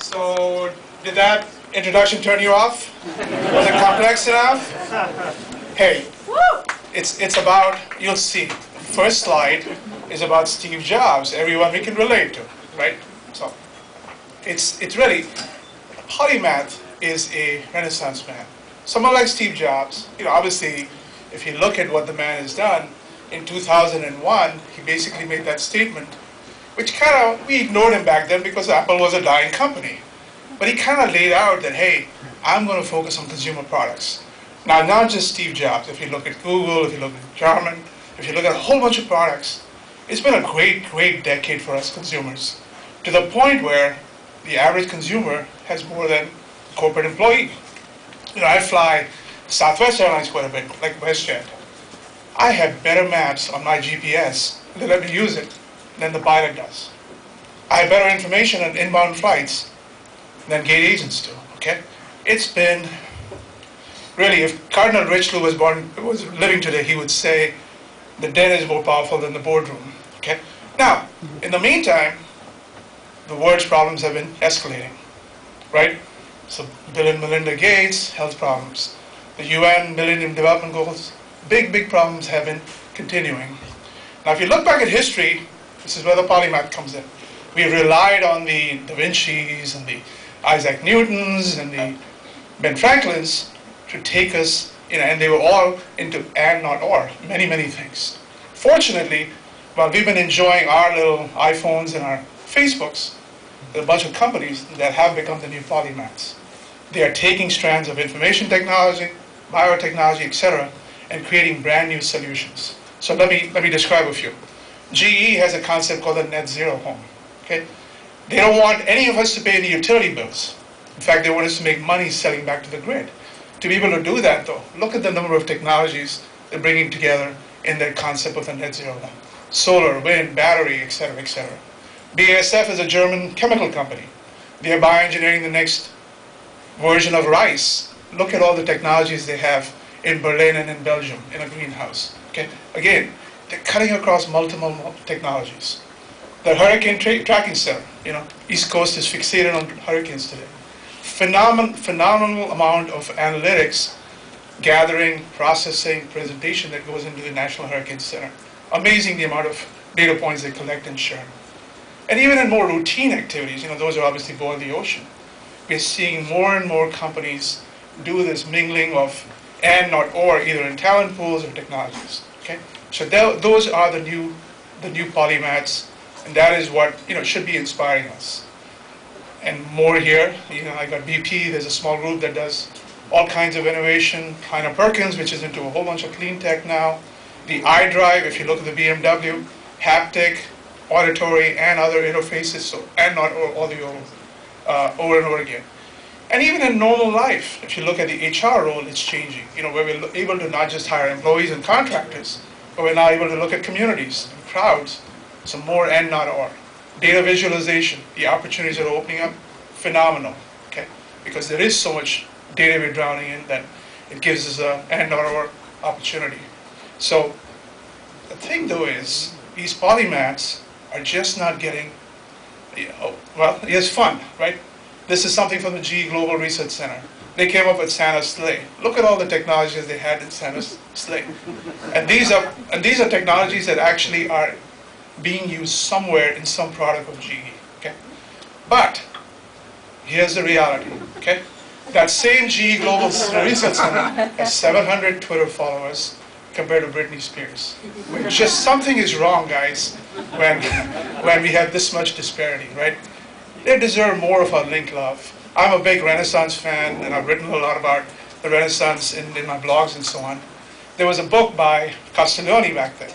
So, did that introduction turn you off? Was it complex enough? Hey, it's about, you'll see, first slide is about Steve Jobs, everyone we can relate to, right? So, it's really, polymath is a Renaissance man. Someone like Steve Jobs, obviously, if you look at what the man has done, in 2001, he basically made that statement, which we ignored him back then because Apple was a dying company. But he kind of laid out that, hey, I'm going to focus on consumer products. Now, not just Steve Jobs. If you look at Google, if you look at Jarman, if you look at a whole bunch of products, it's been a great, great decade for us consumers, to the point where the average consumer has more than a corporate employee. I fly Southwest Airlines quite a bit, like WestJet. I have better maps on my GPS, they let me use it, than the pilot does. I have better information on inbound flights than gate agents do, okay? It's been, really, if Cardinal Richelieu was living today, he would say, the den is more powerful than the boardroom, okay? Now, in the meantime, the world's problems have been escalating, right? So Bill and Melinda Gates, health problems. The UN Millennium Development Goals, big, big problems have been continuing. Now, if you look back at history, this is where the polymath comes in. We relied on the Da Vinci's and the Isaac Newtons and the Ben Franklins to take us, and they were all into and not or, many, many things. Fortunately, while we've been enjoying our little iPhones and our Facebooks, there are a bunch of companies that have become the new polymaths. They are taking strands of information technology, biotechnology, etc., and creating brand new solutions. So let me describe a few. GE has a concept called the net zero home. Okay? They don't want any of us to pay any utility bills. In fact, they want us to make money selling back to the grid. To be able to do that, though, look at the number of technologies they're bringing together in their concept of the net zero home. Solar, wind, battery, etc., etc. BASF is a German chemical company. They are bioengineering the next version of rice. Look at all the technologies they have in Berlin and in Belgium in a greenhouse. Okay? Again, they're cutting across multiple technologies. The Hurricane Tracking Center, East Coast is fixated on hurricanes today. Phenomenal amount of analytics, gathering, processing, presentation that goes into the National Hurricane Center. Amazing the amount of data points they collect and share. And even in more routine activities, those are obviously below the ocean. We're seeing more and more companies do this mingling of and not or, either in talent pools or technologies. Okay, so those are the new polymaths, and that is what should be inspiring us. And more here, I got BP. There's a small group that does all kinds of innovation. Kleiner Perkins, which is into a whole bunch of clean tech now. The iDrive, if you look at the BMW, haptic, auditory, and other interfaces. So and not or, all the over and over again. And even in normal life, if you look at the HR role, it's changing. Where we're able to not just hire employees and contractors, but we're now able to look at communities and crowds. So more and not or. Data visualization, the opportunities that are opening up, phenomenal. Okay, because there is so much data we're drowning in that it gives us a and not or opportunity. So the thing though is, these polymaths are just not getting, well, it's fun, right? This is something from the GE Global Research Center. They came up with Santa's sleigh. Look at all the technologies they had in Santa's sleigh. And these are technologies that actually are being used somewhere in some product of GE. Okay? But here's the reality. Okay? That same GE Global Research Center has 700 Twitter followers compared to Britney Spears. Just something is wrong, guys, when we have this much disparity, right? They deserve more of our link love. I'm a big Renaissance fan, and I've written a lot about the Renaissance in my blogs and so on. There was a book by Castiglione back then,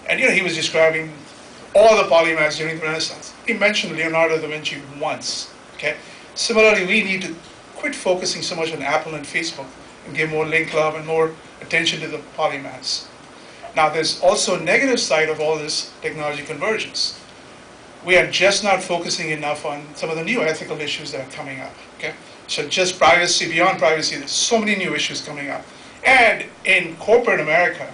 and he was describing all the polymaths during the Renaissance. He mentioned Leonardo da Vinci once. Okay. Similarly, we need to quit focusing so much on Apple and Facebook and give more link love and more attention to the polymaths. Now, there's also a negative side of all this technology convergence. We are just not focusing enough on some of the new ethical issues that are coming up. Okay? So just privacy, beyond privacy, there's so many new issues coming up. And in corporate America,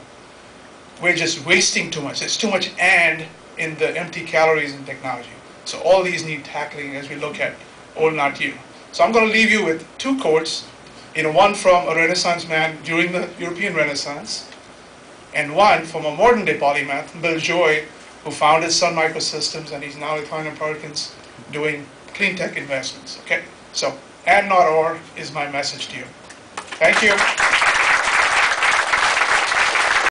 we're just wasting too much. There's too much and in the empty calories in technology. So all these need tackling as we look at old, not you. So I'm going to leave you with two quotes, one from a Renaissance man during the European Renaissance, and one from a modern day polymath, Bill Joy, who founded Sun Microsystems, and he's now with Heinrich Perkins doing clean tech investments. Okay, so and not or is my message to you. Thank you.